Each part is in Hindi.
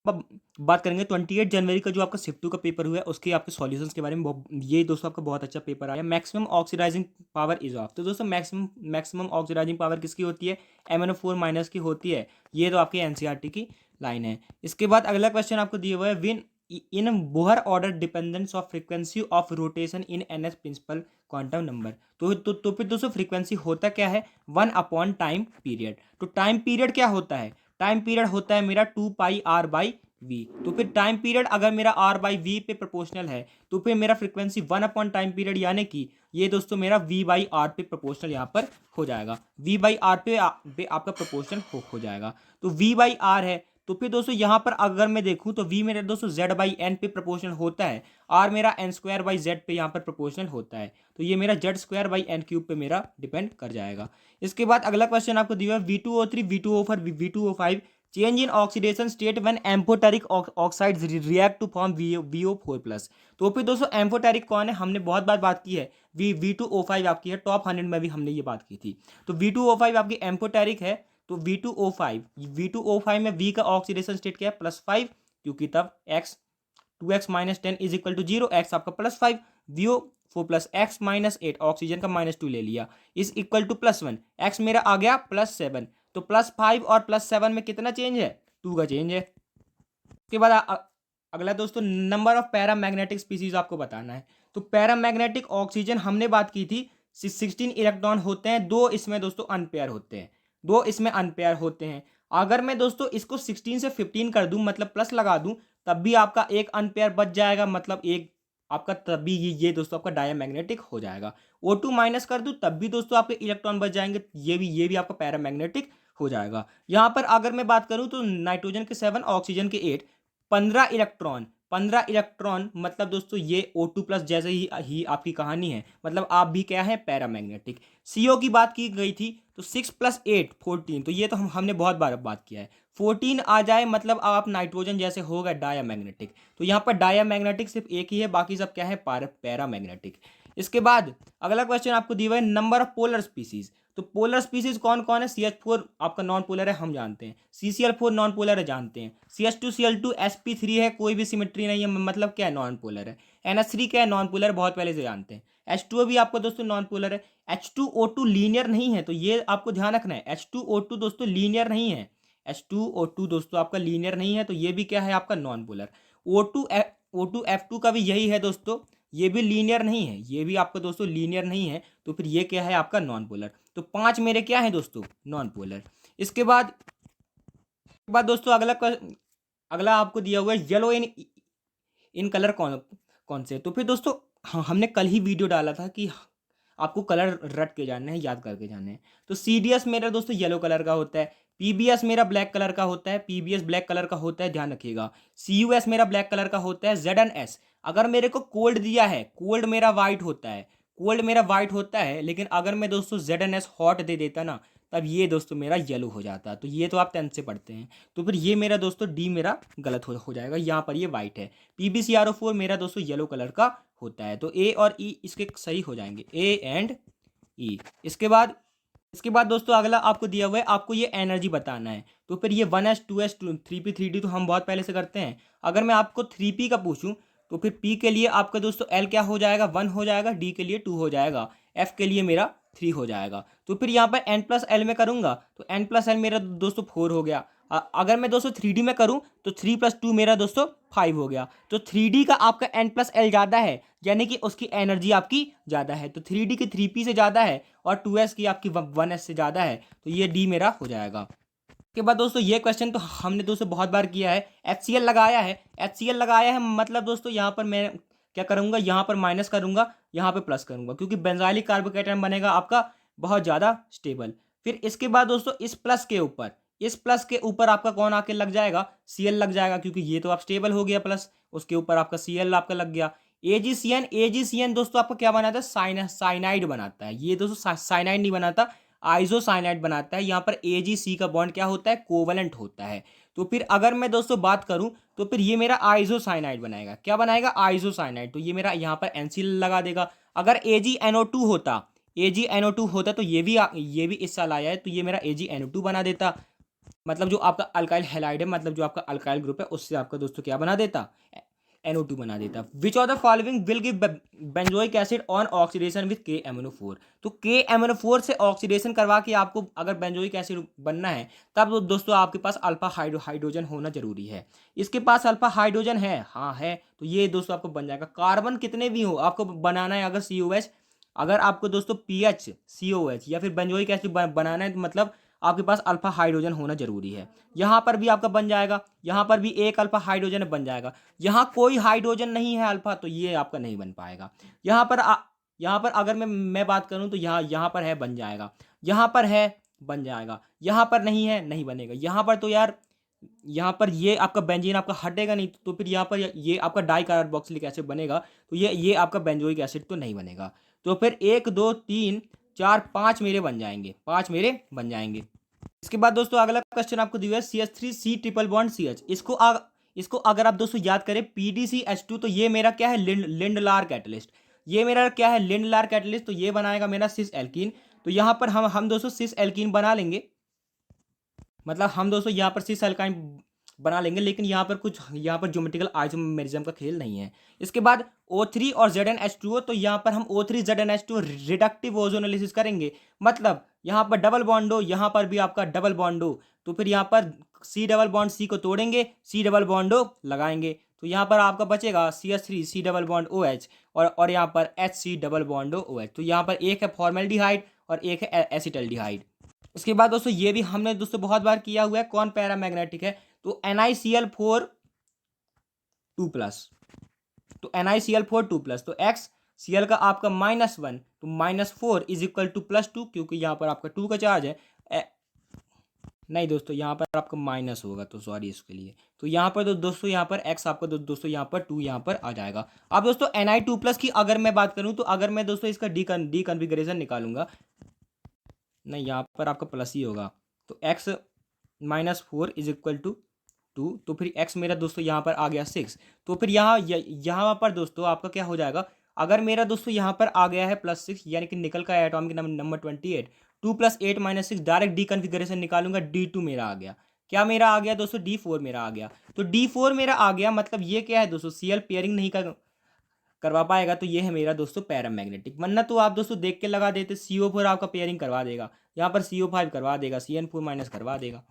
अब बात करेंगे 28 जनवरी का जो आपका शिफ्ट 2 का पेपर हुआ है उसके आपके सॉल्यूशंस के बारे में। ये दोस्तों आपका बहुत अच्छा पेपर आया। Maximum oxidizing power is off. तो दोस्तों मैक्सिमम ऑक्सीडाइजिंग पावर किसकी होती है? MnO4 माइनस की होती है। ये तो आपकी एनसीईआरटी की लाइन है। इसके बाद अगला क्वेश्चन आपको दिया हुआ है, win in Bohr order dependence of frequency of rotation in NS principal quantum number. तो फिर दोस्तों फ्रीक्वेंसी होता क्या है? 1 अपॉन टाइम पीरियड। तो टाइम पीरियड क्या होता है? टाइम पीरियड होता है मेरा 2 पाई r/v। तो फिर टाइम पीरियड अगर मेरा r/v पे प्रोपोर्शनल है तो फिर मेरा फ्रीक्वेंसी 1 अपॉन टाइम पीरियड यानी कि ये दोस्तों मेरा v/r पे प्रोपोर्शनल यहाँ पर हो जाएगा। v/r पे आपका प्रोपोर्शनल हो जाएगा। तो v/r है। तो फिर दोस्तों यहाँ पर अगर मैं देखूँ तो v मेरा दोस्तों z/n पे प्रोपोर्शनल होता है, r मेरा n² z पे यहाँ पर प्रोपोर्शनल होता है। तो ये मेरा z² n³ पे मेरा डिपेंड कर जाएगा। इसके बाद अगला क्वेश्चन आपको दिया है V2O3 V2O4 V2O5 change in oxidation state when amphoteric oxides react to form VO4+। तो फिर दोस्तों एम्फोटेरिक कौन है? हमने बहुत बार बात की है। V2O5 आपकी है, टॉप 100 में भी हमने ये बात की थी। तो V2O5 आपकी एम्फोटेरिक है। तो V2O5 में V का ऑक्सीडेशन स्टेट क्या है? +5, क्योंकि तब x 2x-10 is equal to 0, x आपका +5, VO4 प्लस x -8, ऑक्सीजन का -2 ले लिया, इज इक्वल टू +1, x मेरा आ गया +7। तो +5 और +7 में कितना चेंज है? 2 का चेंज है। उसके बाद अगला दोस्तों नंबर ऑफ पैरामैग्नेटिक स्पीसीज आपको बताना है। तो पैरामैग्नेटिक ऑक्सीजन हमने बात की थी, 16 इलेक्ट्रॉन होते हैं, 2 इसमें दोस्तों अनपेयर होते हैं, 2 इसमें अनपेयर होते हैं। अगर मैं दोस्तों इसको 16 से 15 कर दूं, मतलब प्लस लगा दूं, तब भी आपका एक अनपेयर बच जाएगा, मतलब एक आपका तब भी ये दोस्तों आपका डायमैग्नेटिक हो जाएगा। O2 माइनस कर दूं तब भी दोस्तों आपके इलेक्ट्रॉन बच जाएंगे, ये भी आपका पैरामैग्नेटिक हो जाएगा। यहाँ पर अगर मैं बात करूं तो नाइट्रोजन के 7, ऑक्सीजन के 8, 15 इलेक्ट्रॉन मतलब दोस्तों ये O2 प्लस जैसे ही आपकी कहानी है, मतलब आप भी क्या है? पैरामैग्नेटिक। CO की बात की गई थी तो 6 + 8 14। तो ये तो हमने बहुत बार बात किया है। 14 आ जाए मतलब आप नाइट्रोजन जैसे हो गए डायमैग्नेटिक। तो यहाँ पर डायमैग्नेटिक सिर्फ एक ही है, बाकी सब क्या है? पैरामैग्नेटिक। इसके बाद अगला क्वेश्चन आपको दिया हुआ है, नंबर ऑफ पोलर स्पीसीज। तो पोलर स्पीसीज कौन कौन है? CH4 आपका नॉन पोलर है, हम जानते हैं। CCl4 नॉन पोलर है, जानते हैं। CH2Cl2 sp3 है, कोई भी सिमेट्री नहीं है, मतलब क्या है? नॉन पोलर है। NH3 क्या है? नॉन पोलर है, बहुत पहले से जानते हैं। H2O भी आपका दोस्तों नॉन पोलर है। H2O2 लीनियर नहीं है, तो ये आपको ध्यान रखना है। H2O2 दोस्तों लीनियर नहीं है। H2O2 दोस्तों आपका लीनियर नहीं है, तो ये भी क्या है? आपका नॉन पोलर। O2F2 का भी यही है दोस्तों, ये भी लीनियर नहीं है, ये भी आपका दोस्तों लीनियर नहीं है, तो फिर ये क्या है? आपका नॉन पोलर। तो 5 मेरे क्या है दोस्तों? Non polar. इसके बाद दोस्तों अगला आपको दिया हुआ है, येलो इन कलर कौन कौन से? तो फिर दोस्तों हमने कल ही वीडियो डाला था कि आपको कलर रट के जानने हैं, याद करके जानने हैं। तो CDS मेरा दोस्तों येलो कलर का होता है। PBS मेरा ब्लैक कलर का होता है, PBS ब्लैक कलर का होता है, ध्यान रखिएगा। CUS मेरा ब्लैक कलर का होता है। ZNS अगर मेरे को कोल्ड दिया है, कोल्ड मेरा वाइट होता है, कोल्ड मेरा वाइट होता है, लेकिन अगर मैं दोस्तों ZNS हॉट दे देता ना, तब ये दोस्तों मेरा येलो हो जाता। तो ये तो आप 10th से पढ़ते हैं। तो फिर ये मेरा दोस्तों डी मेरा गलत हो जाएगा, यहाँ पर ये वाइट है। PbCrO4 मेरा दोस्तों येलो कलर का होता है। तो ए और ई इसके सही हो जाएंगे, ए एंड ई। इसके बाद दोस्तों अगला आपको दिया हुआ है, आपको ये एनर्जी बताना है। तो फिर ये 1s 2s 3p 3d तो हम बहुत पहले से करते हैं। अगर मैं आपको 3p का पूछूं तो फिर p के लिए आपका दोस्तों l क्या हो जाएगा? 1 हो जाएगा, d के लिए 2 हो जाएगा, f के लिए मेरा 3 हो जाएगा। तो फिर यहाँ पर n+l में करूँगा तो n+l मेरा दोस्तों 4 हो गया। अगर मैं दोस्तों 3D में करूँ तो 3 + 2 मेरा दोस्तों 5 हो गया। तो 3D का आपका n+l ज़्यादा है, यानी कि उसकी एनर्जी आपकी ज़्यादा है। तो 3D की 3p से ज़्यादा है और 2s की आपकी 1s से ज़्यादा है, तो ये d मेरा हो जाएगा। के बाद दोस्तों ये क्वेश्चन तो हमने दोस्तों बहुत बार किया है। HCl लगाया है, मतलब दोस्तों यहाँ पर मैं क्या करूँगा? यहाँ पर माइनस करूँगा, यहाँ पे प्लस करूँगा, क्योंकि बेंजाइलिक कार्बोकेटायन बनेगा आपका बहुत ज़्यादा स्टेबल। फिर इसके बाद दोस्तों इस प्लस के ऊपर आपका कौन आके लग जाएगा? Cl लग जाएगा, क्योंकि ये तो आप स्टेबल हो गया प्लस, उसके ऊपर आपका Cl आपका लग गया। AgCN दोस्तों आपका क्या बनाता है? साइनाइड बनाता है। ये दोस्तों साइनाइड नहीं बनाता, आइसोसाइनाइड बनाता है। यहाँ पर AgC का बॉन्ड क्या होता है? कोवलेंट होता है। तो फिर अगर मैं दोस्तों बात करूं तो फिर ये मेरा आइसोसाइनाइड बनाएगा। क्या बनाएगा? आइसोसाइनाइड। तो ये मेरा यहाँ पर NC लगा देगा। अगर AgNO2 होता तो ये भी इस साल आया है, तो ये मेरा AgNO2 बना देता। मतलब जो आपका अल्काइल हैलाइड है, मतलब जो आपका अल्काइल ग्रुप है, उससे आपका दोस्तों क्या बना देता, NO2 बना देता। Which of the following will give benzoic acid on oxidation with KMnO4। तो KMnO4 से ऑक्सीडेशन करवा के आपको अगर बेंजोइक एसिड बनना है, तब तो दोस्तों आपके पास अल्फा हाइड्रोजन होना जरूरी है। इसके पास अल्फा हाइड्रोजन है, हाँ है, तो ये दोस्तों आपको बन जाएगा। कार्बन कितने भी हो आपको बनाना है, अगर COH, अगर आपको दोस्तों PH COH या फिर बेंजोइक एसिड बनाना है, तो मतलब आपके पास अल्फा हाइड्रोजन होना जरूरी है। यहाँ पर भी आपका बन जाएगा, यहाँ पर भी एक अल्फा हाइड्रोजन बन जाएगा। यहाँ कोई हाइड्रोजन नहीं है अल्फा, तो ये आपका नहीं बन पाएगा। यहाँ पर यहाँ पर अगर मैं बात करूँ तो यहाँ पर है, बन जाएगा। यहाँ पर है, बन जाएगा। यहाँ पर नहीं है, नहीं बनेगा। यहाँ पर तो यार, यहाँ पर ये आपका बेंजीन आपका हटेगा नहीं, तो फिर यहाँ पर ये आपका डाई कार्बोक्सिलिक एसिड बनेगा, तो ये आपका बेंजोइक एसिड तो नहीं बनेगा। तो फिर 1 2 3 4 5 मेरे बन जाएंगे, 5 मेरे बन जाएंगे। इसके बाद दोस्तों अगला क्वेश्चन आपको दिया है CH3C ट्रिपल बॉन्ड CH। इसको अगर आप दोस्तों याद करें PDCH2, तो ये मेरा क्या है, लिंडलार कैटलिस्ट। ये मेरा क्या है, लिंडलार कैटलिस्ट, तो ये बनाएगा मेरा सिस एल्कीन। तो यहाँ पर हम दोस्तों सिस एल्कीन बना लेंगे, मतलब हम दोस्तों यहाँ पर सिस एल्काइन बना लेंगे, लेकिन यहाँ पर कुछ, यहाँ पर ज्योमेट्रिकल आइसोमेरिज्म का खेल नहीं है। इसके बाद O3 और ZnH2O, तो यहाँ पर हम O3 ZnH2 रिडक्टिव ओजोनोलिसिस करेंगे, मतलब यहाँ पर डबल बॉन्ड हो, यहाँ पर भी आपका डबल बॉन्ड हो, तो फिर यहाँ पर C डबल बॉन्ड C को तोड़ेंगे, C डबल बॉन्ड O लगाएंगे, तो यहाँ पर आपका बचेगा CH3 C double bond OH और यहाँ पर HC डबल बॉन्ड OH। तो यहाँ पर एक है फॉर्मेल्डिहाइड और एक है एसिटल्डिहाइड। उसके बाद दोस्तों ये भी हमने दोस्तों बहुत बार किया हुआ है, कौन पैरामैग्नेटिक है, तो NiCl4 2+, तो NiCl4 2+, तो XCl का आपका -1, तो -4 इज इक्वल टू +2, क्योंकि यहाँ पर आपका 2 का चार्ज है। नहीं दोस्तों, यहाँ पर आपका माइनस होगा, तो सॉरी इसके लिए। तो यहाँ पर तो दोस्तों यहाँ पर x आपका दोस्तों यहाँ पर 2 यहाँ पर आ जाएगा। अब दोस्तों Ni2+ की अगर मैं बात करूँ, तो अगर मैं दोस्तों इसका डी कन्फिगरेशन निकालूंगा, नहीं यहाँ पर आपका प्लस ही होगा, तो x -4 इज इक्वल टू 2, तो फिर x मेरा दोस्तों यहाँ पर आ गया 6। तो फिर यहाँ पर दोस्तों आपका क्या हो जाएगा, अगर मेरा दोस्तों यहाँ पर आ गया है +6, यानी कि निकल का atomic number 28, 2 + 8 - 6, direct D configuration निकालूंगा, D2 मेरा आ गया। क्या मेरा आ गया दोस्तों, D4 मेरा आ गया। तो D4 मेरा आ गया, मतलब ये क्या है दोस्तों, Cl पेयरिंग नहीं करवा पाएगा, तो ये है मेरा दोस्तों पैरामैग्नेटिक। वरना तो आप दोस्तों देख के लगा देते, CO4 आपका पेयरिंग करवा देगा, यहाँ पर CO5 करवा देगा, CN4- करवा देगा।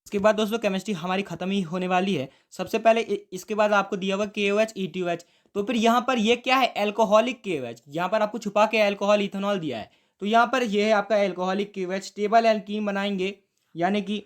इसके बाद दोस्तों केमिस्ट्री हमारी खत्म ही होने वाली है। सबसे पहले इसके बाद आपको दिया हुआ KOH ETOH, तो फिर यहाँ पर ये क्या है, एल्कोहलिक KOH, यहाँ पर आपको छुपा के अल्कोहल इथेनॉल दिया है, तो यहाँ पर ये है आपका एल्कोहलिक KOH। स्टेबल एल्कीन बनाएंगे, यानी कि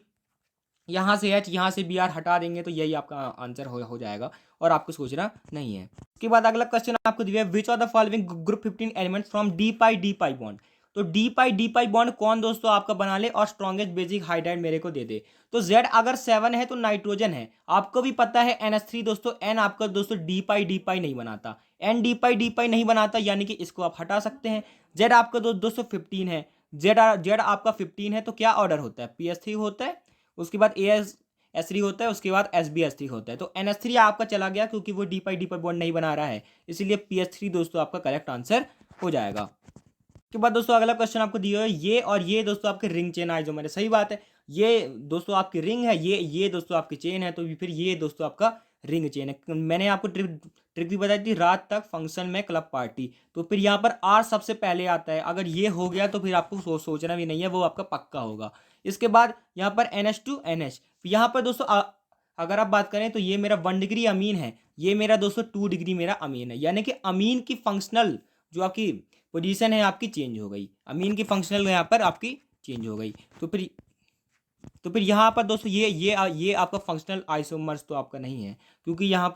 यहाँ से H, यहाँ से Br हटा देंगे, तो यही आपका आंसर हो जाएगा, और आपको सोचना नहीं है। उसके बाद अगला क्वेश्चन आपको दिया है, which of the following group 15 elements from D pi bond. तो डी पाई बॉन्ड कौन दोस्तों आपका बना ले और स्ट्रॉन्गेस्ट बेसिक हाइड्राइड मेरे को दे दे। तो Z अगर 7 है तो नाइट्रोजन है, आपको भी पता है NH3 दोस्तों, N आपका दोस्तों डी पाई नहीं बनाता, N डी पाई नहीं बनाता, यानी कि इसको आप हटा सकते हैं। Z आपका दोस्तों 15 है, Z आपका 15 है, तो क्या ऑर्डर होता है, PS3 होता है, उसके बाद AS3 होता है, उसके बाद SbS3 होता है। तो NH3 आपका चला गया, क्योंकि वो डी पाई बॉन्ड नहीं बना रहा है, इसीलिए PS3 दोस्तों आपका करेक्ट आंसर हो जाएगा। के बाद दोस्तों अगला क्वेश्चन आपको दिया है, ये और ये दोस्तों आपके रिंग चेन आइसोमर है, सही बात है, ये दोस्तों आपकी रिंग है, ये दोस्तों आपकी चेन है, तो फिर ये दोस्तों आपका रिंग चेन है। मैंने आपको ट्रिक भी बताई थी, रात तक फंक्शन में क्लब पार्टी, तो फिर यहाँ पर R सबसे पहले आता है, अगर ये हो गया तो फिर आपको सोचना भी नहीं है, वो आपका पक्का होगा। इसके बाद यहाँ पर NH2 NH, यहाँ पर दोस्तों अगर आप बात करें तो ये मेरा 1 डिग्री अमीन है, ये मेरा दोस्तों 2 डिग्री मेरा अमीन है, यानी कि अमीन की फंक्शनल जो आपकी पोजीशन है आपकी चेंज हो गई, अमीन की फंक्शनल यहाँ पर आपकी चेंज हो गई। तो फिर यहाँ पर दोस्तों ये आपका फंक्शनल आइसोमर्स तो आपका नहीं है, क्योंकि यहाँ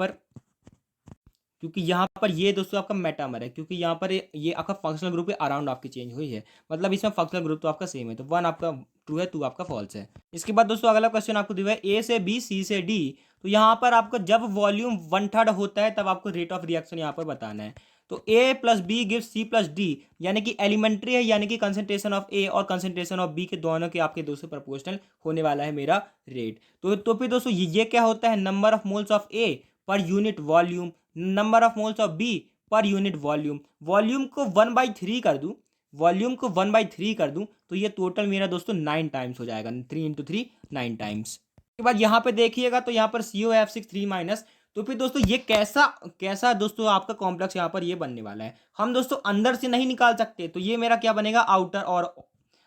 पर ये दोस्तों आपका मेटामर है, क्योंकि यहाँ पर ये आपका फंक्शनल ग्रुप है, अराउंड आपकी चेंज हुई है, मतलब इसमें फंक्शनल ग्रुप तो आपका सेम है, तो 1 आपका ट्रू है, 2 आपका फॉल्स है। इसके बाद दोस्तों अगला क्वेश्चन आपको दिया है, A से B C से D, तो यहाँ पर आपको जब वॉल्यूम 1/3 होता है तब आपको रेट ऑफ रिएक्शन यहाँ पर बताना है। तो A + B gives C + D, यानी कि एलिमेंट्री है, यानी कि कंसंट्रेशन ऑफ A और कंसंट्रेशन ऑफ B के दोनों के आपके दोस्तों प्रोपोर्शनल होने वाला है मेरा रेट। तो फिर दोस्तों ये क्या होता है, number of moles of A per unit volume, number of moles of B per unit volume. Volume को 1/3 कर दूं, वॉल्यूम को 1/3 कर दूं तो ये टोटल मेरा दोस्तों 9 टाइम्स हो जाएगा। 3 × 3 9 टाइम्स। उसके बाद यहाँ पे देखिएगा तो यहाँ पर COF6 3-। तो फिर दोस्तों ये कैसा कैसा दोस्तों आपका कॉम्प्लेक्स यहाँ पर ये बनने वाला है। हम दोस्तों अंदर से नहीं निकाल सकते, तो ये मेरा क्या बनेगा, आउटर और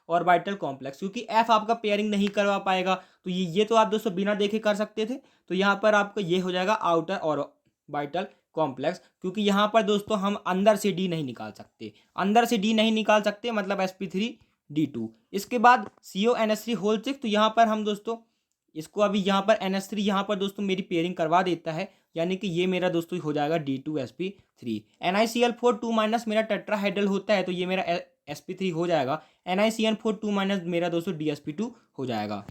ऑर्बिटल कॉम्प्लेक्स, क्योंकि एफ आपका पेयरिंग नहीं करवा पाएगा। तो ये तो आप दोस्तों बिना देखे कर सकते थे। तो यहाँ पर आपका ये हो जाएगा आउटर और ऑर्बिटल कॉम्प्लेक्स, क्योंकि यहाँ पर दोस्तों हम अंदर से डी नहीं निकाल सकते, अंदर से डी नहीं निकाल सकते मतलब sp3d2। इसके बाद CONH3 होल 6। तो यहाँ पर हम दोस्तों इसको अभी यहाँ पर NH3 यहाँ पर दोस्तों मेरी पेयरिंग करवा देता है, यानी कि ये मेरा दोस्तों हो जाएगा D2sp3। NiCl4 2- मेरा टेट्राहाइड्रल होता है, तो ये मेरा sp3 हो जाएगा। NiCN4 2- मेरा दोस्तों DsP2 हो जाएगा।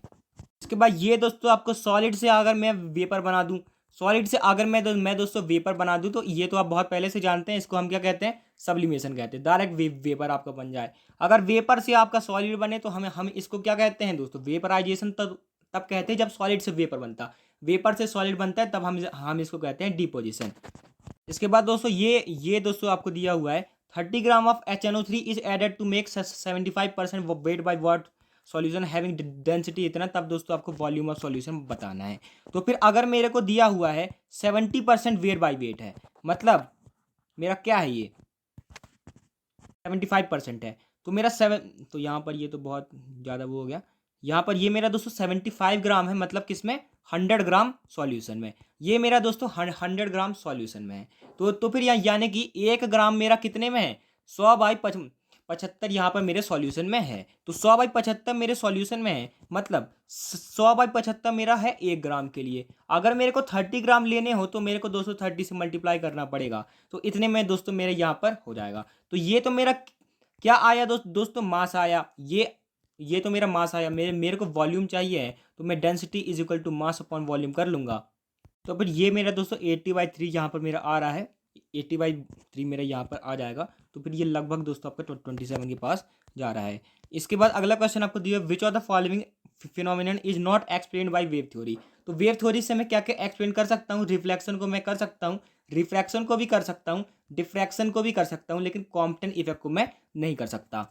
इसके बाद ये दोस्तों आपको सॉलिड से अगर मैं वेपर बना दूं, सॉलिड से अगर मैं दोस्तों वेपर बना दूं, तो ये तो आप बहुत पहले से जानते हैं, इसको हम क्या कहते हैं, सब्लिमेशन कहते हैं। डायरेक्ट वेपर आपका बन जाए। अगर वेपर से आपका सॉलिड बने तो हम इसको क्या कहते हैं दोस्तों, वेपराइजेशन। तब कहते हैं जब सॉलिड से वेपर बनता, वेपर से सॉलिड बनता है, तब हम इसको कहते हैं डिपोजिशन। इसके बाद दोस्तों ये दोस्तों आपको दिया हुआ है 30 gram of HNO3 is added to make 75% weight by weight solution having density इतना। तब दोस्तों आपको वॉल्यूम ऑफ सॉल्यूशन बताना है। तो फिर अगर मेरे को दिया हुआ है 70% वेट बाय वेट है, मतलब मेरा क्या है, ये 75% है, तो मेरा तो यहाँ पर ये तो बहुत ज़्यादा वो हो गया। यहाँ पर ये मेरा दोस्तों 75 ग्राम है, मतलब किसमें, 100 ग्राम सॉल्यूशन में। ये मेरा दोस्तों 100 ग्राम सॉल्यूशन में है। तो फिर यहाँ यानी कि 1 ग्राम मेरा कितने में है, 100/75 यहाँ पर मेरे सॉल्यूशन में है। तो 100/75 मेरे सॉल्यूशन में है, मतलब 100/75 मेरा है 1 ग्राम के लिए। अगर मेरे को 30 ग्राम लेने हो तो मेरे को 230 से मल्टीप्लाई करना पड़ेगा। तो इतने में दोस्तों मेरे यहाँ पर हो जाएगा। तो ये तो मेरा क्या आया दोस्तों, मास आया। ये तो मेरा मास आया। मेरे को वॉल्यूम चाहिए है, तो मैं density is equal to mass upon volume कर लूँगा। तो फिर ये मेरा दोस्तों 80/3 यहाँ पर मेरा आ रहा है, 80/3 मेरा यहाँ पर आ जाएगा। तो फिर ये लगभग दोस्तों आपका 27 के पास जा रहा है। इसके बाद अगला क्वेश्चन आपको दिया, which of the following phenomenon is not explain by wave theory. तो वेव थ्योरी से मैं क्या क्या एक्सप्लेन कर सकता हूँ, रिफ्लेक्शन को मैं कर सकता हूँ, रिफ्रैक्शन को भी कर सकता हूँ, डिफ्रैक्शन को भी कर सकता हूँ, लेकिन कॉम्पटन इफेक्ट को मैं नहीं कर सकता।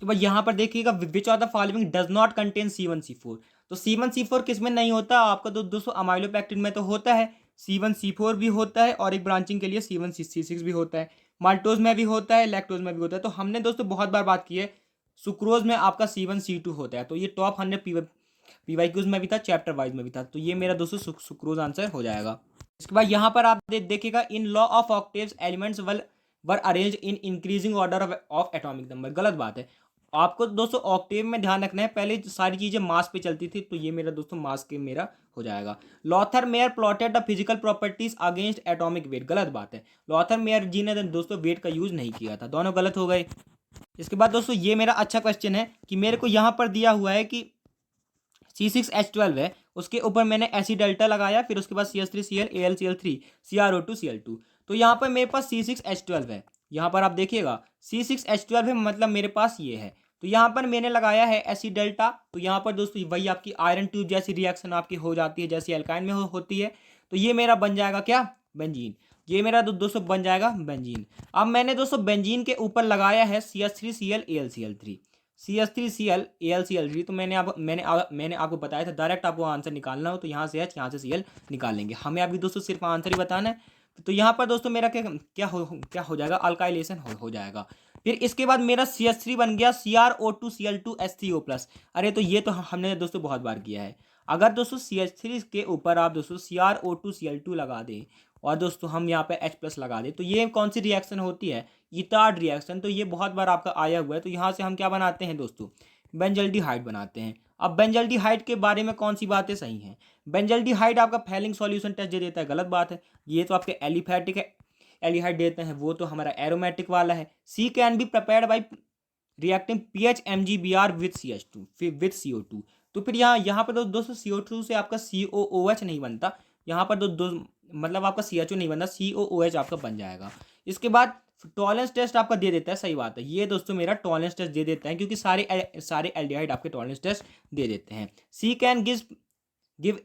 तो भाई यहाँ पर देखिएगा, which of the following does not contain C1C4। तो C1C4 किस में नहीं होता आपका, तो दोस्तों अमाइलोपेक्टिन में तो होता है, C1C4 भी होता है, और एक ब्रांचिंग के लिए C1C6 भी होता है, माल्टोज में भी होता है, लैक्टोज में भी होता है। तो हमने दोस्तों बहुत बार बात की है, सुक्रोज में आपका C1C2 होता है। तो ये टॉप 100 PYQs में भी था, चैप्टर वाइज में भी था। तो ये मेरा दोस्तों सुक्रोज आंसर हो जाएगा। इसके बाद यहाँ पर आप देखिएगा, in law of octaves elements were arrange in increasing order of atomic number. गलत बात है। आपको दोस्तों ऑक्टेव में ध्यान रखना है, पहले सारी चीजें मास पे चलती थी। तो ये मेरा दोस्तों मास के मेरा हो जाएगा। Lothar mayor plotted the physical properties against atomic weight. गलत बात है। लॉथर मेयर जी ने दोस्तों वेट का यूज नहीं किया था। दोनों गलत हो गए। इसके बाद दोस्तों ये मेरा अच्छा क्वेश्चन है कि मेरे को यहाँ पर दिया हुआ है कि C6H12 है, उसके ऊपर मैंने एसिड डेल्टा लगाया, फिर उसके बाद CH3Cl AlCl3 CrO2Cl2। तो यहाँ पर मेरे पास C6H12 है। यहाँ पर आप देखिएगा C6H12 है, मतलब मेरे पास ये है। तो यहाँ पर मैंने लगाया है एसिड डेल्टा। तो यहाँ पर दोस्तों वही आपकी आयरन ट्यूब जैसी रिएक्शन आपकी हो जाती है, जैसी एल्काइन में होती है। तो ये मेरा बन जाएगा क्या, बेंजीन। ये मेरा दोस्तों बन जाएगा बेंजीन। अब मैंने दोस्तों बेंजीन के ऊपर लगाया है CH3Cl AlCl3 CH3Cl AlCl3। तो मैंने आपको बताया था, डायरेक्ट आपको आंसर निकालना हो तो यहाँ से H यहाँ से Cl निकाल लेंगे। हमें अभी दोस्तों सिर्फ आंसर ही बताना है। तो यहाँ पर दोस्तों मेरा क्या हो जाएगा, अल्काइलेशन हो जाएगा। फिर इसके बाद मेरा CH3 बन गया CrO2Cl2H3O+। अरे तो ये तो हमने दोस्तों बहुत बार किया है। अगर दोस्तों CH3 के ऊपर आप दोस्तों CrO2Cl2 लगा दें, और दोस्तों हम यहाँ पे H+ लगा दें, तो ये कौन सी रिएक्शन होती है, इतार्ड रिएक्शन। तो ये बहुत बार आपका आया हुआ है। तो यहाँ से हम क्या बनाते हैं दोस्तों, बेंजल्डिहाइड बनाते हैं। अब बेंजल्डिहाइड के बारे में कौन सी बातें सही हैं, बेंजल्डिहाइड आपका फैलिंग सॉल्यूशन टेस्ट दे देता है। गलत बात है। ये तो आपके एलिफैटिक एलिहाइड देते हैं, वो तो हमारा एरोमेटिक वाला है। C can be prepared by reacting PHMgBr with CH2 with CO2। तो फिर यहाँ पर दोस्तों CO2 से आपका COOH नहीं बनता। यहाँ पर दो मतलब आपका CHO नहीं बनता, COOH आपका बन जाएगा। इसके बाद टॉलरेंस टेस्ट आपका दे देता है। सही बात है। ये दोस्तों मेरा टॉलरेंस टेस्ट दे देता है, क्योंकि सारे एल्डिहाइड आपके टॉलरेंस टेस्ट दे देते हैं। सी कैन गिव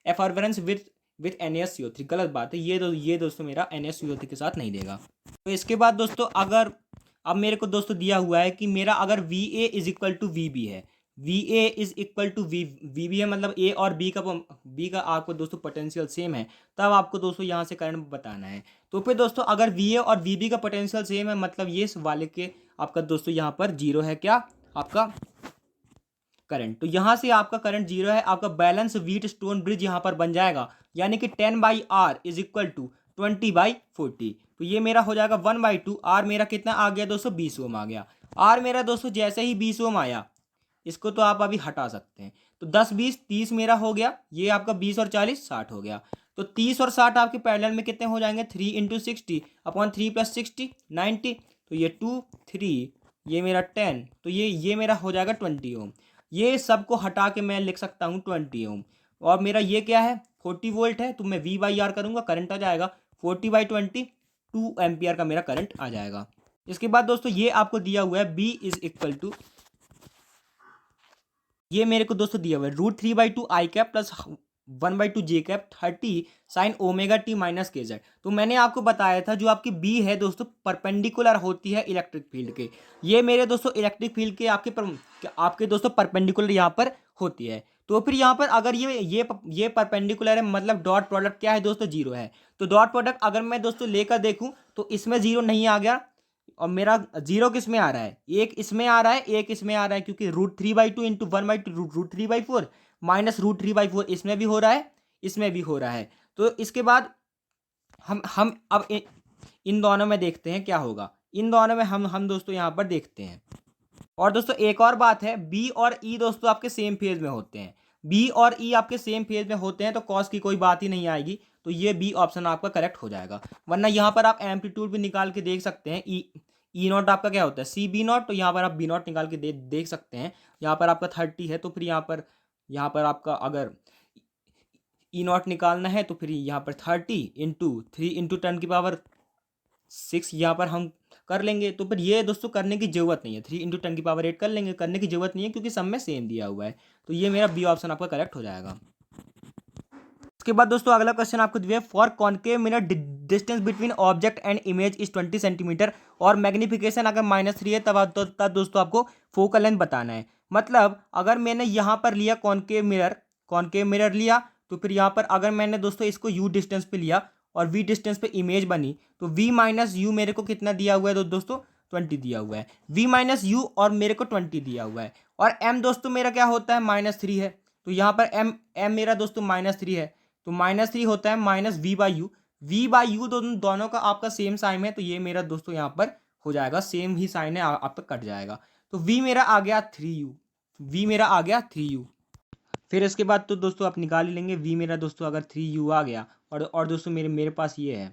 एफॉर्बरेंस विथ NaSCO3। गलत बात है। ये दोस्तों मेरा NaSCO3 के साथ नहीं देगा। तो इसके बाद दोस्तों अगर अब मेरे को दोस्तों दिया हुआ है कि मेरा अगर V A is equal to V B है, V A is equal to V B है, मतलब ए और बी का आपको दोस्तों पोटेंशियल सेम है, तब आपको दोस्तों यहाँ से करंट बताना है। तो फिर दोस्तों अगर वी ए और वी बी का पोटेंशियल सेम है, मतलब ये इस वाले के आपका दोस्तों यहाँ पर जीरो है क्या आपका करंट। तो यहाँ से आपका करंट जीरो है, आपका बैलेंस व्हीट स्टोन ब्रिज यहाँ पर बन जाएगा, यानी कि 10/R इज इक्वल टू 20/40। तो ये मेरा हो जाएगा 1/2। आर मेरा कितना आ गया दोस्तों, 20 ओम आ गया। आर मेरा दोस्तों जैसे ही 20 ओम आया, इसको तो आप अभी हटा सकते हैं, तो 10 20 30 मेरा हो गया, ये आपका 20 और 40 60 हो गया। तो 30 और 60 आपके पैरेलल में कितने हो जाएंगे, 3 × 60 अपॉन 3 + 60 90। तो ये 2 3 ये मेरा 10, तो ये मेरा हो जाएगा 20 ओम। ये सबको हटा के मैं लिख सकता हूँ 20 ओम। और मेरा ये क्या है, 40 वोल्ट है, तो मैं V/R करूँगा, करंट आ जाएगा 40/20, 2 एम्पियर का मेरा करंट आ जाएगा। इसके बाद दोस्तों ये आपको दिया हुआ है B इज इक्वल टू, ये मेरे को दोस्तों दिया हुआ है √3/2 i cap plus 1/2 j cap 30 sine omega t minus k z. तो मैंने आपको बताया था जो आपकी बी है दोस्तों परपेंडिकुलर होती है इलेक्ट्रिक फील्ड के, ये मेरे दोस्तों इलेक्ट्रिक फील्ड के आपके दोस्तों परपेंडिकुलर यहाँ पर होती है। तो फिर यहाँ पर अगर ये परपेंडिकुलर है, मतलब डॉट प्रोडक्ट क्या है दोस्तों, जीरो है। तो डॉट प्रोडक्ट अगर मैं दोस्तों लेकर देखूँ तो इसमें जीरो नहीं आ गया, और मेरा जीरो किस में आ रहा है, एक इसमें आ रहा है, एक इसमें आ रहा है, क्योंकि √3/2 इंटू 1/2 √3/4 माइनस √3/4 इसमें भी हो रहा है, इसमें भी हो रहा है। तो इसके बाद हम अब इन दोनों में देखते हैं क्या होगा, इन दोनों में हम दोस्तों यहाँ पर देखते हैं। और दोस्तों एक और बात है, बी और ई दोस्तों आपके सेम फेज में होते हैं, बी और ई आपके सेम फेज में होते हैं, तो कॉस की कोई बात ही नहीं आएगी, तो ये बी ऑप्शन आपका करेक्ट हो जाएगा। वरना यहाँ पर आप एम्पलीट्यूड भी निकाल के देख सकते हैं, ई नॉट आपका क्या होता है, CB0, तो यहाँ पर आप B0 निकाल के देख सकते हैं। यहाँ पर आपका 30 है, तो फिर यहाँ पर आपका अगर E0 निकालना है, तो फिर यहाँ पर 30 इंटू 3 × 10⁶ यहाँ पर हम कर लेंगे। तो फिर ये दोस्तों करने की जरूरत नहीं है, 3 × 10⁸ कर लेंगे, करने की जरूरत नहीं है, क्योंकि सब में सेम दिया हुआ है। तो ये मेरा बी ऑप्शन आपका करेक्ट हो जाएगा। उसके बाद दोस्तों अगला क्वेश्चन आपको दिया है, for concave mirror distance between object and image is 20 centimetre और मैग्निफिकेशन अगर -3 है, तब दोस्तों आपको फोकल लेंथ बताना है। मतलब अगर मैंने यहाँ पर लिया कॉन्केव मिरर लिया, तो फिर यहाँ पर अगर मैंने दोस्तों इसको U डिस्टेंस पे लिया और V डिस्टेंस पे इमेज बनी, तो V - U मेरे को कितना दिया हुआ है दोस्तों, 20 दिया हुआ है। V - U और मेरे को 20 दिया हुआ है, और M दोस्तों मेरा क्या होता है, -3 है। तो यहाँ पर M मेरा दोस्तों -3 है, तो -3 होता है -V/U। V/U दोनों का आपका सेम साइन है, तो ये मेरा दोस्तों यहाँ पर हो जाएगा, सेम ही साइन है, आपका कट जाएगा। तो V मेरा आ गया 3U, V मेरा आ गया 3U। फिर इसके बाद तो दोस्तों आप निकाल ही लेंगे, V मेरा दोस्तों अगर 3U आ गया, और दोस्तों मेरे पास ये है,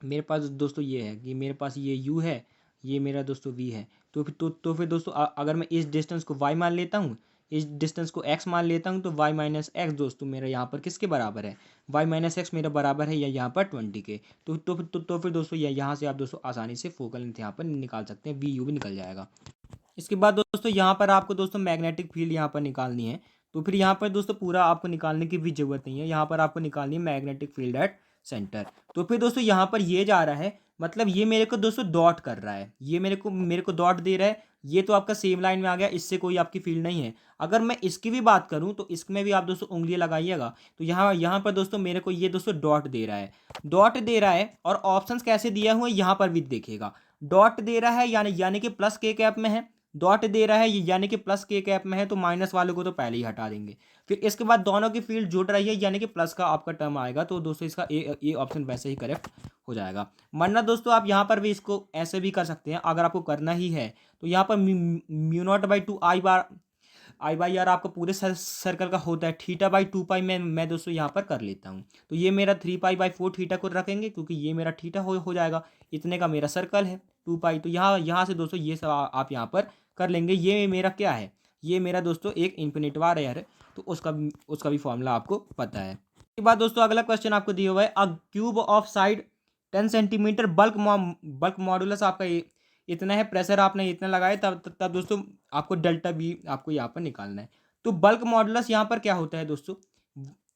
मेरे पास दोस्तों ये है कि मेरे पास ये U है, ये मेरा दोस्तों V है। तो फिर दोस्तों अगर मैं इस डिस्टेंस को Y मान लेता हूँ, इस डिस्टेंस को X मान लेता हूँ, तो Y - X दोस्तों मेरा यहाँ पर किसके बराबर है, Y - X मेरा बराबर है या यहाँ पर 20 के। तो फिर दोस्तों यहाँ से आप दोस्तों आसानी से फोकल लेंथ यहाँ पर निकाल सकते हैं, VU भी निकल जाएगा। इसके बाद दोस्तों यहाँ पर आपको दोस्तों मैग्नेटिक फील्ड यहाँ पर निकालनी है। तो फिर यहाँ पर दोस्तों पूरा आपको निकालने की भी जरूरत नहीं है, यहाँ पर आपको निकालनी है मैग्नेटिक फील्ड एट सेंटर। तो फिर दोस्तों यहाँ पर ये जा रहा है, मतलब ये मेरे को दोस्तों डॉट कर रहा है, ये मेरे को डॉट दे रहा है, ये तो आपका सेम लाइन में आ गया, इससे कोई आपकी फील्ड नहीं है। अगर मैं इसकी भी बात करूँ तो इसमें भी आप दोस्तों उंगलियां लगाइएगा, तो यहाँ पर दोस्तों मेरे को ये दोस्तों डॉट दे रहा है, डॉट दे रहा है। और ऑप्शंस कैसे दिए हुए हैं यहाँ पर भी देखिएगा, डॉट दे रहा है यानी कि प्लस के कैप में है, डॉट दे रहा है यानी कि प्लस के कैप में है, तो माइनस वाले को तो पहले ही हटा देंगे। फिर इसके बाद दोनों की फील्ड जुड़ रही है, यानी कि प्लस का आपका टर्म आएगा, तो दोस्तों इसका ए ऑप्शन वैसे ही करेक्ट हो जाएगा। वरना दोस्तों आप यहाँ पर भी इसको ऐसे भी कर सकते हैं, अगर आपको करना ही है तो यहाँ पर μ0/2 I/R आपका पूरे सर्कल का होता है, θ/2π मैं दोस्तों यहाँ पर कर लेता हूँ। तो ये मेरा 3π/4 थीटा को रखेंगे, क्योंकि ये मेरा थीटा हो जाएगा, इतने का मेरा सर्कल है 2π। तो यहाँ से दोस्तों ये सब आप यहाँ पर कर लेंगे। ये मेरा क्या है, ये मेरा दोस्तों एक इन्फिनिट वार है, तो उसका भी फॉर्मूला आपको पता है। इसके बाद दोस्तों अगला क्वेश्चन आपको दिया हुआ है, अ cube of side 10 centimetre bulk modulus आपका इतना है, प्रेशर आपने इतना लगाया, तब दोस्तों आपको डेल्टा बी आपको यहाँ पर निकालना है। तो बल्क मॉडुलस यहाँ पर क्या होता है दोस्तों,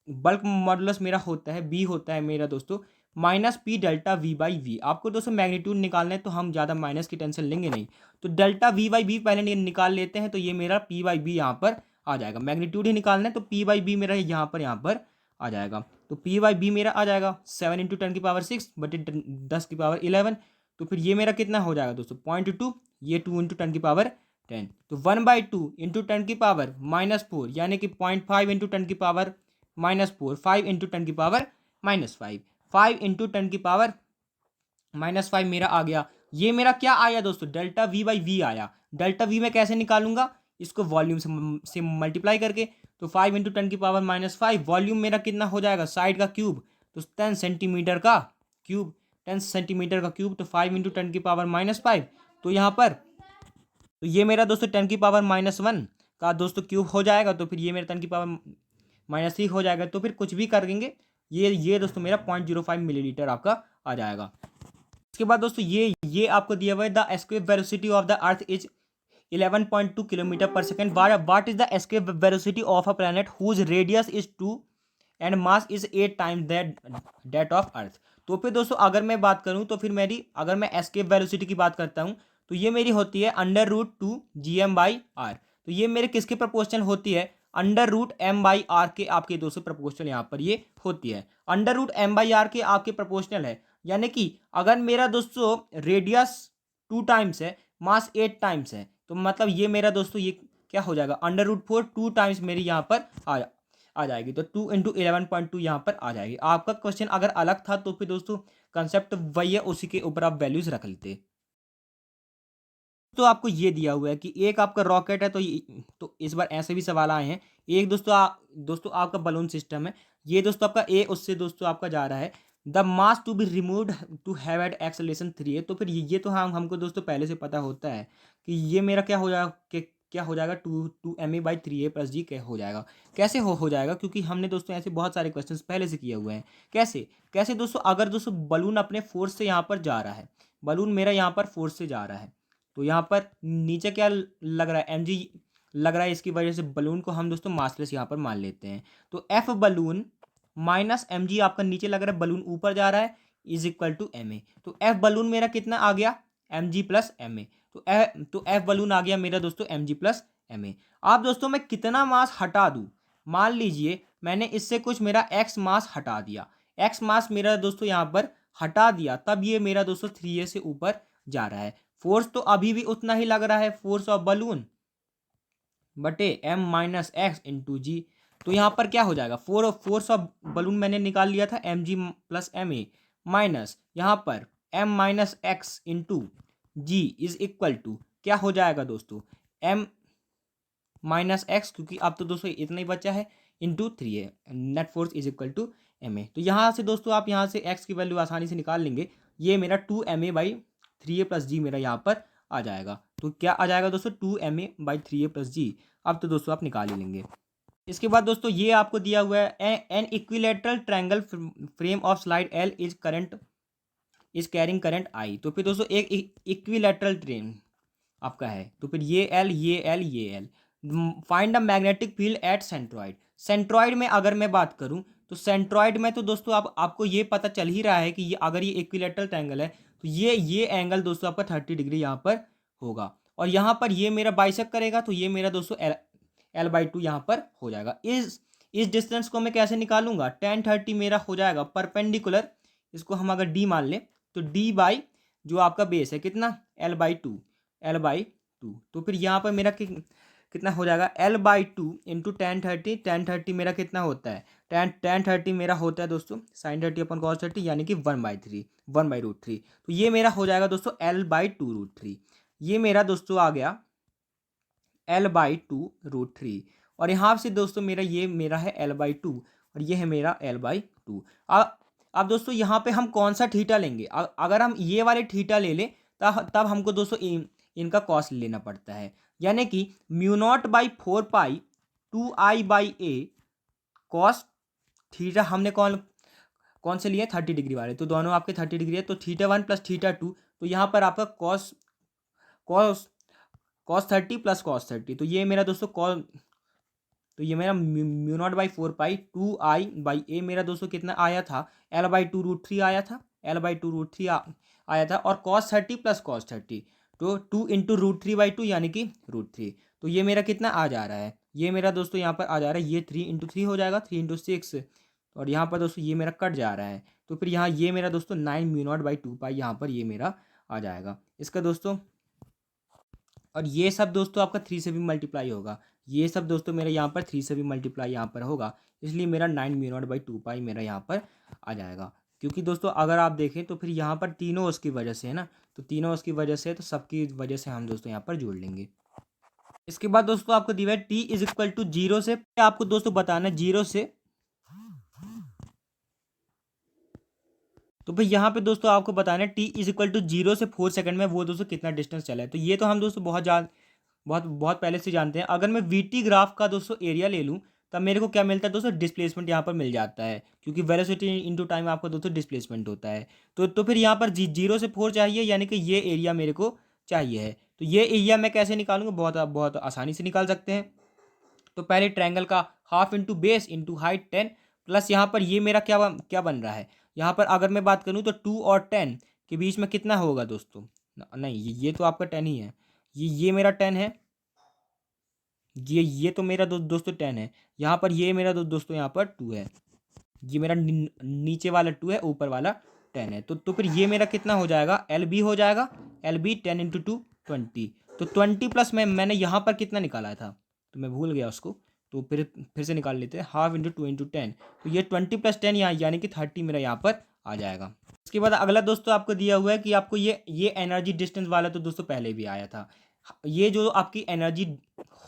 बल्क मॉडुलस मेरा होता है बी होता है मेरा दोस्तों minus P delta V by V. आपको दोस्तों मैग्नीट्यूड निकालना है तो हम ज़्यादा माइनस की टेंशन लेंगे नहीं, तो डेल्टा वी बाई वी पहले निकाल लेते हैं, तो ये मेरा पी बाई बी यहाँ पर आ जाएगा। मैग्नीट्यूड ही निकालना है तो पी बाई बी मेरा यहाँ पर आ जाएगा। तो पी बाई बी मेरा आ जाएगा 7 × 10⁶ बटे 10⁻11। तो फिर ये मेरा कितना हो जाएगा दोस्तों 0.2, ये 2 × 10⁻10, तो 1/2 × 10⁻⁻4 यानी कि 0.5 × 10⁻⁻4, 5 × 10⁻⁻5, 5 × 10⁻⁻5 मेरा आ गया। ये मेरा क्या आया दोस्तों डेल्टा वी बाई वी आया। डेल्टा वी में कैसे निकालूंगा, इसको वॉल्यूम से मल्टीप्लाई करके। तो 5 × 10⁻⁻5 वॉल्यूम मेरा कितना हो जाएगा साइड का क्यूब, तो 10 सेंटीमीटर का क्यूब, 10 सेंटीमीटर का क्यूब, तो 5 × 10⁻⁻5 तो यहाँ पर, तो ये मेरा दोस्तों 10⁻⁻1 का दोस्तों क्यूब हो जाएगा। तो फिर ये मेरा 10⁻⁻3 हो जाएगा। तो फिर कुछ भी करेंगे ये दोस्तों मेरा 0.05 मिलीलीटर आपका आ जाएगा। इसके बाद दोस्तों ये आपको दिया हुआ है the escape velocity of the earth is 11.2 kilometre per second. What is the escape velocity of a planet whose radius is 2 and mass is 8 times that of earth. तो फिर दोस्तों अगर मैं बात करूं तो फिर मेरी, अगर मैं एस्केप वेलोसिटी की बात करता हूं तो ये मेरी होती है √2 GM/r। तो ये मेरे किसके प्रोपोर्शनल होती है, √m/r के आपके दोस्तों प्रोपोर्शनल यहाँ पर ये होती है। √m/r के आपके प्रोपोर्शनल है, यानी कि अगर मेरा दोस्तों रेडियस 2 टाइम्स है, मास 8 टाइम्स है, तो मतलब ये मेरा दोस्तों ये क्या हो जाएगा √4 2 टाइम्स मेरी यहाँ पर आ जाएगी। तो 2 × 11.2 यहाँ पर आ जाएगी। आपका क्वेश्चन अगर अलग था तो फिर दोस्तों कंसेप्ट वही है, उसी के ऊपर आप वैल्यूज रख लेते। तो आपको ये दिया हुआ है कि एक आपका रॉकेट है, तो इस बार ऐसे भी सवाल आए हैं। एक दोस्तों आपका बलून सिस्टम है, ये दोस्तों आपका ए, उससे दोस्तों आपका जा रहा है the mass to be removed to have at acceleration 3 तो फिर ये तो हमको दोस्तों पहले से पता होता है कि ये मेरा क्या हो जाएगा, क्या हो जाएगा 2ma/3a + g क्या हो जाएगा। कैसे हो जाएगा, क्योंकि हमने दोस्तों ऐसे बहुत सारे क्वेश्चंस पहले से किए हुए हैं। कैसे कैसे दोस्तों, अगर दोस्तों बलून अपने फोर्स से यहाँ पर जा रहा है, बलून मेरा यहाँ पर फोर्स से जा रहा है, तो यहाँ पर नीचे क्या लग रहा है mg लग रहा है, इसकी वजह से बलून को हम दोस्तों मासलेस यहाँ पर मान लेते हैं। तो एफ बलून माइनस mg आपका नीचे लग रहा है, बलून ऊपर जा रहा है, इज इक्वल टू ma। तो एफ बलून मेरा कितना आ गया mg + ma। तो एफ बलून आ गया मेरा दोस्तों mg + ma। आप दोस्तों मैं कितना मास हटा दूं, मान लीजिए मैंने इससे कुछ मेरा x मास हटा दिया, x मास मेरा दोस्तों यहाँ पर हटा दिया, तब ये मेरा दोस्तों 3a से ऊपर जा रहा है। फोर्स तो अभी भी उतना ही लग रहा है, फोर्स ऑफ बलून बटे m-x × g। तो यहाँ पर क्या हो जाएगा, फोर्स ऑफ बलून मैंने निकाल लिया था mg + ma माइनस यहाँ पर m-x × g is equal to क्या हो जाएगा दोस्तों m-x, क्योंकि अब तो दोस्तों इतना ही बचा है, × 3a net force is equal to ma। तो यहाँ से दोस्तों आप यहाँ से x की वैल्यू आसानी से निकाल लेंगे। ये मेरा 2ma/3a + g मेरा यहाँ पर आ जाएगा। तो क्या आ जाएगा दोस्तों 2ma/3a + g। अब तो दोस्तों आप निकाल ही लेंगे। इसके बाद दोस्तों ये आपको दिया हुआ है an equilateral triangle frame of slide L is carrying current I. तो फिर दोस्तों एक इक्विलेटरल ट्रेन आपका है, तो फिर ये L find the magnetic field at centroid. Centroid में अगर मैं बात करूं तो सेंट्रॉइड में तो दोस्तों आपको ये पता चल ही रहा है कि ये अगर ये इक्विलेटरल ट्रायंगल है तो ये एंगल दोस्तों आपका 30 डिग्री यहाँ पर होगा, और यहाँ पर ये मेरा बाइसेक्ट करेगा, तो ये मेरा दोस्तों L/2 यहाँ पर हो जाएगा। इस डिस्टेंस को मैं कैसे निकालूंगा, tan 30 मेरा हो जाएगा परपेंडिकुलर, इसको हम अगर d मान लें तो d बाई जो आपका बेस है कितना L/2 तो फिर यहाँ पर मेरा कितना हो जाएगा L/2 × tan 30। tan 30 मेरा कितना होता है, tan 30 मेरा होता है दोस्तों sin 30/cos 30 यानी कि 1/√3। तो ये मेरा हो जाएगा दोस्तों L/2√3। ये मेरा दोस्तों आ गया L/2√3, और यहाँ से दोस्तों ये मेरा है L/2 और ये है मेरा L/2। अब दोस्तों यहाँ पे हम कौन सा थीटा लेंगे, अगर हम ये वाले थीटा ले लें तब हमको दोस्तों इनका कॉस लेना पड़ता है, यानी कि μ0/4π 2i/a कॉस थीटा हमने कौन से लिए 30 डिग्री वाले, तो दोनों आपके 30 डिग्री है, तो θ1 + θ2, तो यहाँ पर आपका cos 30 + cos 30, तो ये मेरा दोस्तों तो ये मेरा mu naught by 4 pi 2i/a मेरा दोस्तों कितना आया था, L/2√3 आया था, L/2√3 आया था। और cos 30 प्लस cos 30, तो 2 × √3/2 यानी कि √3। तो ये मेरा कितना आ जा रहा है, ये मेरा दोस्तों यहाँ पर आ जा रहा है, ये 3 × 3 हो जाएगा, 3 × 6, और यहाँ पर दोस्तों ये मेरा कट जा रहा है। तो फिर यहाँ ये मेरा दोस्तों 9 μ0/2 पाई यहाँ पर ये मेरा आ जाएगा इसका दोस्तों। और ये सब दोस्तों आपका 3 से भी मल्टीप्लाई होगा, ये सब दोस्तों मेरा यहाँ पर 3 से भी मल्टीप्लाई यहाँ पर होगा, इसलिए मेरा 9 μ0/2 पाई मेरा यहाँ पर आ जाएगा। क्योंकि दोस्तों अगर आप देखें तो फिर यहाँ पर तीनों उसकी वजह से है ना, तो तीनों उसकी वजह से, तो सबकी वजह से हम दोस्तों यहाँ पर जोड़ लेंगे। इसके बाद दोस्तों आपको दिया है t = 0 से, आपको दोस्तों बताना है 0 से, तो भाई यहाँ पे दोस्तों आपको बताना है t = 0 से 4 सेकंड में वो दोस्तों कितना डिस्टेंस चला है। तो ये तो हम दोस्तों बहुत बहुत पहले से जानते हैं। अगर मैं वीटी ग्राफ का दोस्तों एरिया ले लूँ तब मेरे को क्या मिलता है दोस्तों, डिस्प्लेसमेंट यहाँ पर मिल जाता है, क्योंकि वेलोसिटी इनटू टाइम आपका दोस्तों डिस्प्लेसमेंट होता है। तो फिर यहाँ पर 0 से 4 चाहिए, यानी कि ये एरिया मेरे को चाहिए है। तो ये एरिया मैं कैसे निकालूंगा, बहुत बहुत आसानी से निकाल सकते हैं। तो पहले ट्रायंगल का half into base into height 10 plus यहाँ पर ये मेरा क्या बन रहा है, यहाँ पर अगर मैं बात करूँ तो 2 और 10 के बीच में कितना होगा दोस्तों, नहीं ये तो आपका 10 ही है, ये मेरा 10 है, ये तो मेरा दोस्तों 10 है। यहाँ पर ये मेरा दोस्तों यहाँ पर 2 है, ये मेरा नीचे वाला 2 है, ऊपर वाला 10 है। तो फिर ये मेरा कितना हो जाएगा, LB हो जाएगा, LB 10 × 2 20। तो 20 प्लस मैंने यहाँ पर कितना निकाला था, तो मैं भूल गया उसको, तो फिर से निकाल लेते हैं, हाफ इंटू 2 × 10। तो ये 20 + 10 यहाँ यानी कि 30 मेरा यहाँ पर आ जाएगा। उसके बाद अगला दोस्तों आपको दिया हुआ है कि आपको ये एनर्जी डिस्टेंस वाला तो दोस्तों पहले भी आया था। ये जो आपकी एनर्जी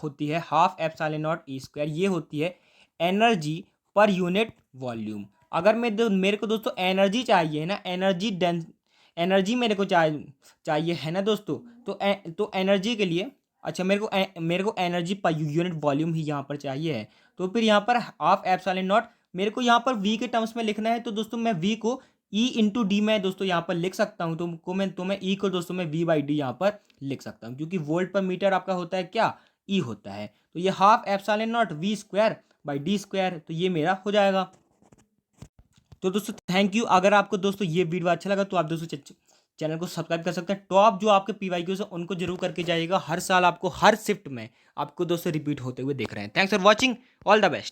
होती है ½ε0E², ये होती है एनर्जी पर यूनिट वॉल्यूम। अगर मेरे को दोस्तों एनर्जी चाहिए ना, एनर्जी मेरे को चाहिए है ना दोस्तों, तो एनर्जी के लिए, अच्छा मेरे को एनर्जी पर यूनिट वॉल्यूम ही यहाँ पर चाहिए है। तो फिर यहाँ पर ½ मेरे को यहाँ पर वी के टर्म्स में लिखना है, तो दोस्तों मैं वी को E × D में दोस्तों यहाँ पर लिख सकता हूँ। तो मैं E को दोस्तों मैं V/D यहाँ पर लिख सकता हूँ, क्योंकि वोल्ट पर मीटर आपका होता है क्या, E होता है। तो ये ½ V²/D², तो ये मेरा हो जाएगा। तो दोस्तों थैंक यू। अगर आपको दोस्तों ये वीडियो अच्छा लगा तो आप दोस्तों चैनल को सब्सक्राइब कर सकते हैं। टॉप जो आपके PYQs है उनको जरूर करके जाइएगा, हर साल आपको हर शिफ्ट में आपको दोस्तों रिपीट होते हुए देख रहे हैं। Thanks for watching, all the best.